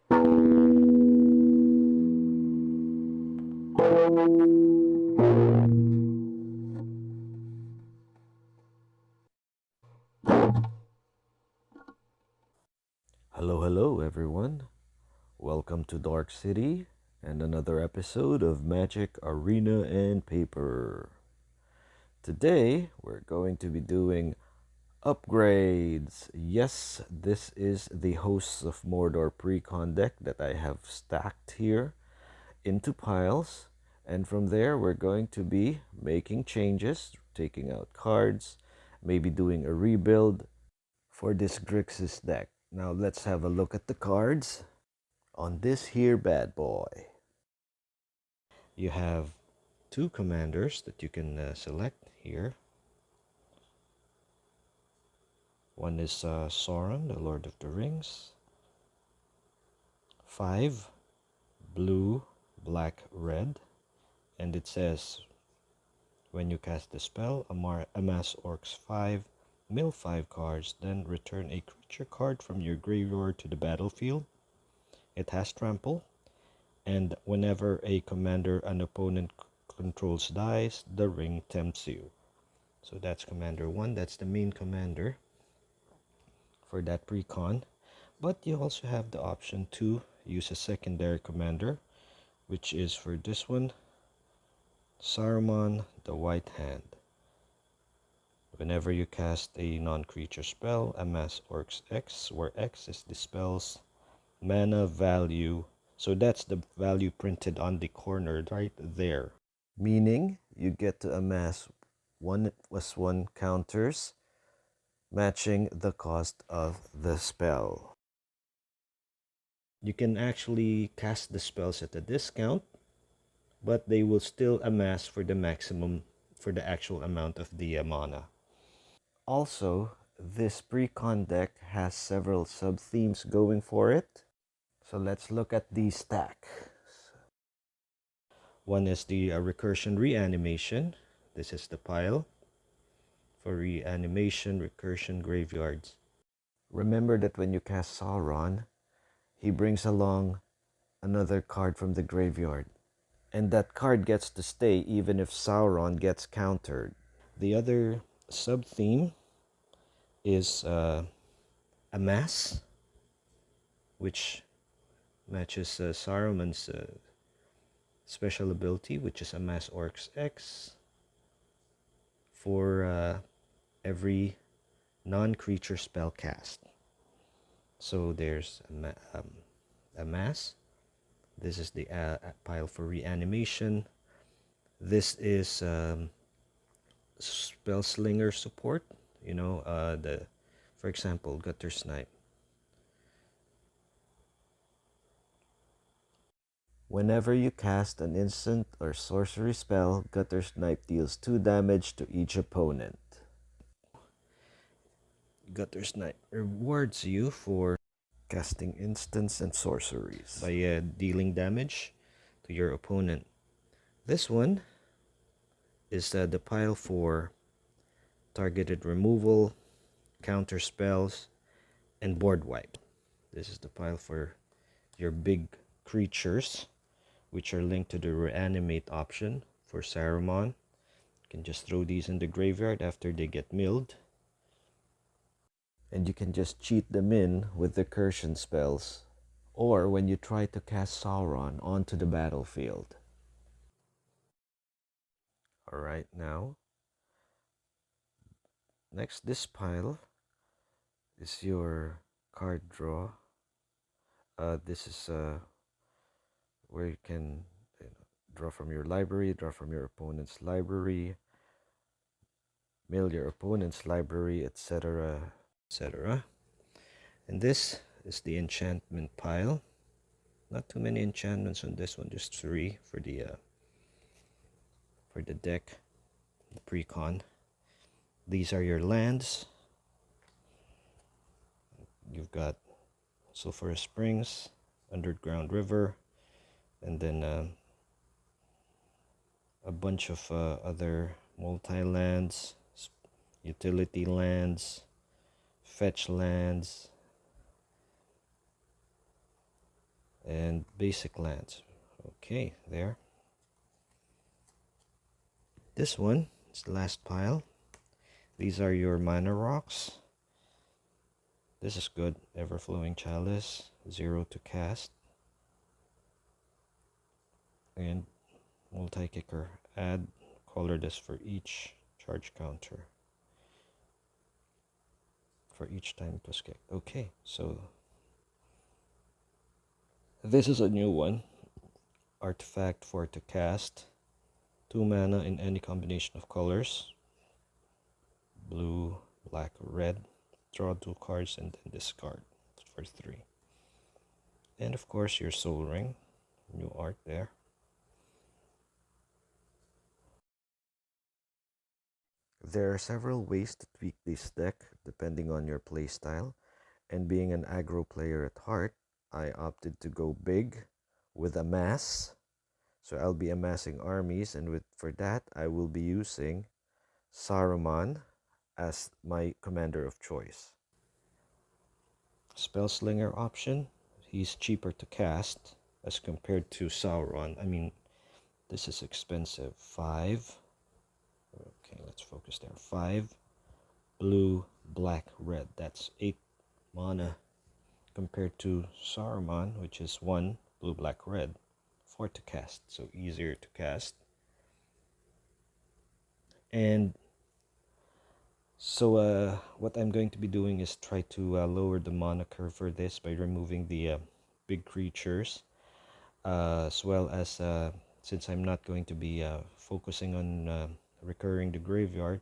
Hello everyone. Welcome to Dark City and another episode of Magic Arena and Paper. Today we're going to be doing upgrades. Yes, this is the Hosts of Mordor Precon deck that I have stacked here into piles, and from there we're going to be making changes, taking out cards, maybe doing a rebuild for this Grixis deck. Now let's have a look at the cards. On this here bad boy, you have two commanders that you can select here. One is Sauron, the Lord of the Rings. 5 blue, black, red, and it says when you cast the spell, amass orcs 5, mill 5 cards, then return a creature card from your graveyard to the battlefield. It has trample, and whenever a commander an opponent controls dies, the ring tempts you. So that's Commander 1, that's the main commander for that precon. But you also have the option to use a secondary commander, which is for this one, Saruman the White Hand. Whenever you cast a non-creature spell, amass orcs X, where X is the spell's mana value. So that's the value printed on the corner right there. Meaning you get to amass 1+1 counters matching the cost of the spell. You can actually cast the spells at a discount, but they will still amass for the maximum, for the actual amount of the mana. Also, this precon deck has several sub-themes going for it. So let's look at the stack. One is the recursion reanimation. This is the pile for reanimation, recursion, graveyards. Remember that when you cast Sauron, he brings along another card from the graveyard, and that card gets to stay even if Sauron gets countered. The other sub-theme is Amass, which matches Saruman's special ability, which is Amass Orcs X, for every non-creature spell cast. So there's Amass. This is the pile for reanimation. This is spell slinger support. You know, for example, Guttersnipe. Whenever you cast an instant or sorcery spell, Guttersnipe deals 2 damage to each opponent. Guttersnipe rewards you for casting instants and sorceries by dealing damage to your opponent. This one is the pile for targeted removal, counter spells, and board wipe. This is the pile for your big creatures, which are linked to the reanimate option for Saruman. You can just throw these in the graveyard after they get milled, and you can just cheat them in with the recursion spells, or when you try to cast Sauron onto the battlefield. Alright, now next, this pile is your card draw. This is where you can draw from your library, draw from your opponent's library, mill your opponent's library, etc., etc. And this is the enchantment pile. Not too many enchantments on this one, just 3 for the deck, the precon. These are your lands. You've got Sulphurous Springs, Underground River, and then a bunch of other multi-lands, utility lands, fetch lands, and basic lands. Okay, there. This one is the last pile. These are your mana rocks. This is good. Ever-flowing chalice, 0 to cast. And multi-kicker. Add colorless for each charge counter. For each time it was kicked. Okay, so this is a new one. Artifact for to cast. 2 mana in any combination of colors. Blue, black, red. Draw 2 cards and then discard for 3. And of course your Soul Ring. New art there. There are several ways to tweak this deck depending on your playstyle, and being an aggro player at heart, I opted to go big with amass. So I'll be amassing armies, and for that I will be using Saruman as my commander of choice. Spellslinger option, he's cheaper to cast as compared to Sauron. I mean, this is expensive. 5. Okay, let's focus there. 5 blue, black, red. That's 8 mana compared to Saruman, which is 1 blue, black, red. 4 to cast, so easier to cast. And so what I'm going to be doing is try to lower the mana curve for this by removing the big creatures, as well as since I'm not going to be focusing on recurring the graveyard,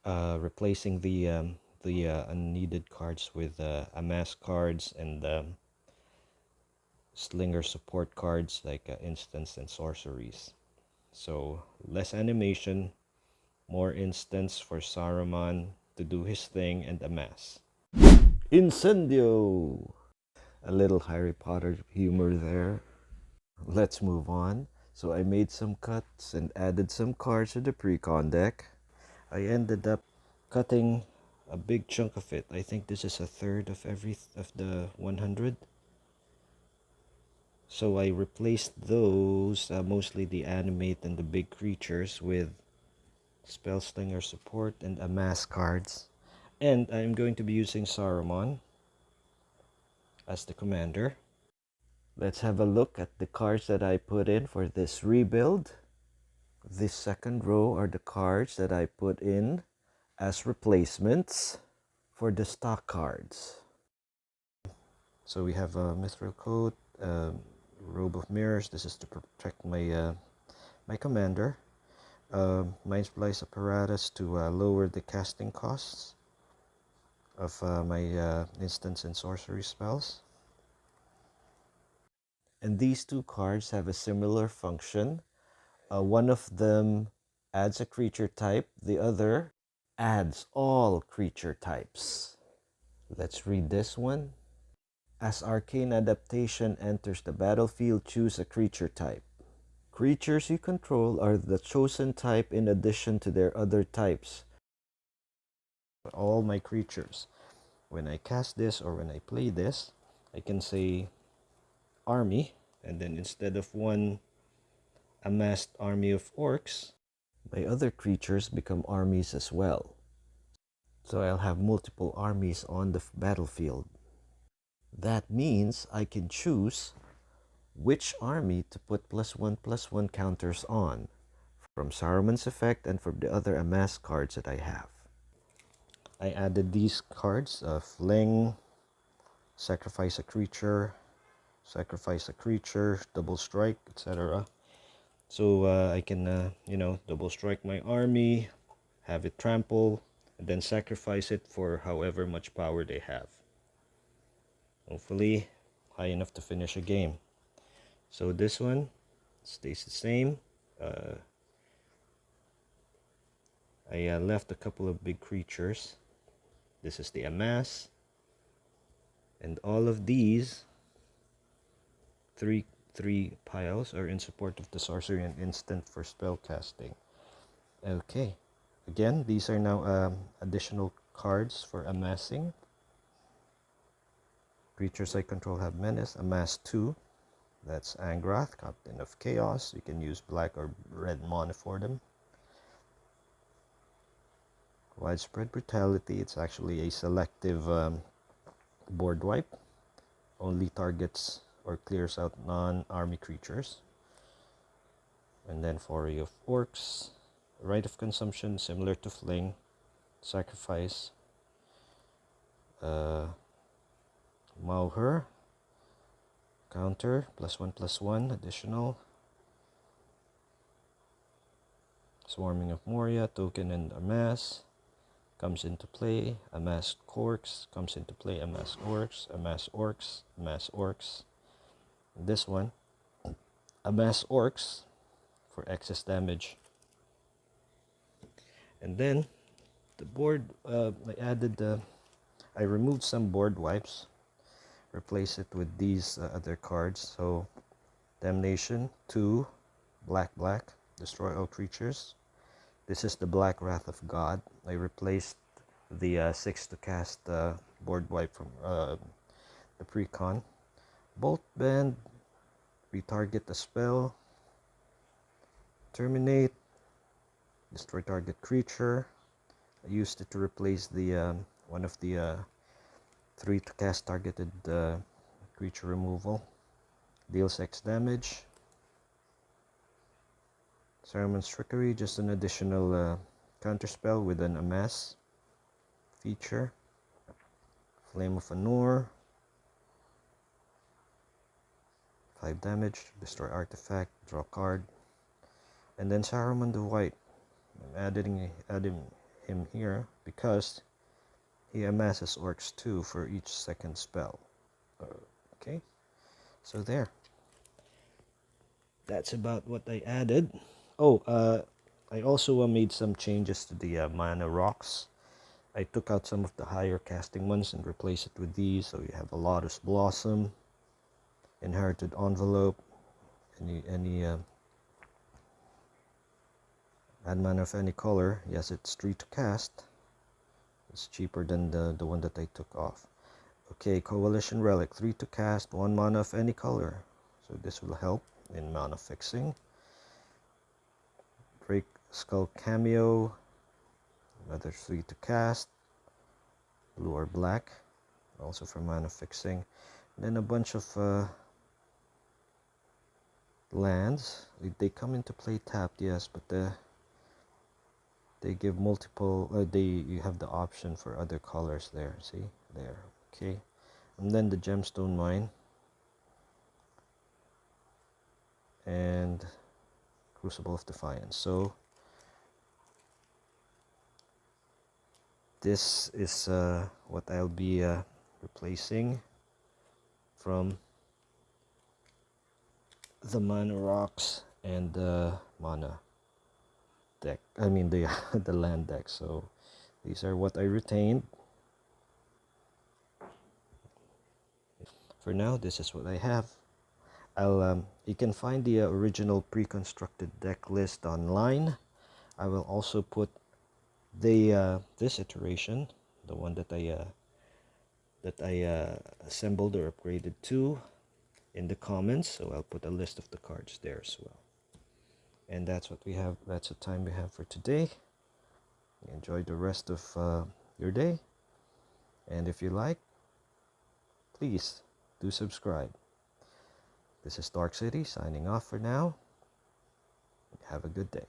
replacing the unneeded cards with amass cards and slinger support cards like instants and sorceries. So less animation, more instants for Saruman to do his thing and amass. Incendio! A little Harry Potter humor there. Let's move on. So I made some cuts and added some cards to the Precon deck. I ended up cutting a big chunk of it. I think this is a third of the 100. So I replaced those, mostly the animate and the big creatures, with Spellslinger support and amass cards. And I'm going to be using Saruman as the commander. Let's have a look at the cards that I put in for this rebuild. This second row are the cards that I put in as replacements for the stock cards. So we have a Mithril Coat, Robe of Mirrors. This is to protect my my commander. Mind Splice Apparatus to lower the casting costs of my instants and sorcery spells. And these two cards have a similar function. One of them adds a creature type, the other adds all creature types. Let's read this one. As Arcane Adaptation enters the battlefield, choose a creature type. Creatures you control are the chosen type in addition to their other types. All my creatures. When I cast this or when I play this, I can say army, and then instead of one amassed army of orcs, my other creatures become armies as well. So I'll have multiple armies on the battlefield. That means I can choose which army to put +1/+1 counters on from Saruman's effect and from the other amass cards that I have. I added these cards, Fling, sacrifice a creature, double strike, etc. So I can, double strike my army, have it trample, and then sacrifice it for however much power they have. Hopefully, high enough to finish a game. So this one stays the same. I left a couple of big creatures. This is the amass. And all of these three piles are in support of the sorcery and instant for spell casting. Okay. Again, these are now additional cards for amassing. Creatures I control have menace. Amass 2. That's Angrath, Captain of Chaos. You can use black or red mana for them. Widespread Brutality. It's actually a selective board wipe. Only targets or clears out non-army creatures. And then Foray of Orcs. Rite of Consumption, similar to Fling. Sacrifice. Mauhur. Counter, +1/+1, additional. Swarming of Moria, token and amass. Comes into play. Amass Orcs, comes into play. Amass Orcs, Amass Orcs, Amass Orcs. This one, Amass Orcs for excess damage. And then the board, I removed some board wipes, replace it with these other cards. So Damnation 2, black, destroy all creatures. This is the Black Wrath of God. I replaced the 6 to cast board wipe from the Precon. Bolt Bend, retarget the spell. Terminate, destroy target creature. I used it to replace the one of the 3 to cast targeted creature removal. Deals X damage. Saruman's Trickery, just an additional counterspell with an amass feature. Flame of Anor, 5 damage, destroy artifact, draw card. And then Saruman the White, I'm adding him here because he amasses orcs 2 for each second spell. Okay, so there. That's about what I added. Oh, I also made some changes to the mana rocks. I took out some of the higher casting ones and replaced it with these. So you have a Lotus Blossom, Inherited Envelope, any add mana of any color. Yes, it's 3 to cast. It's cheaper than the one that I took off. Okay, Coalition Relic, 3 to cast, 1 mana of any color. So this will help in mana fixing. Break Skull Cameo, another 3 to cast, blue or black, also for mana fixing. And then a bunch of lands. They come into play tapped, yes, but they give multiple. You have the option for other colors there. See there, okay. And then the Gemstone Mine and Crucible of Defiance. So this is what I'll be replacing from the mana rocks and the mana deck. I mean the the land deck. So these are what I retained. For now, this is what I have. You can find the original pre-constructed deck list online. I will also put the this iteration, the one that I assembled or upgraded to, in the comments. So I'll put a list of the cards there as well. And that's what we have. That's the time we have for today. Enjoy the rest of your day. And if you like, please do subscribe. This is Dark City signing off for now. Have a good day.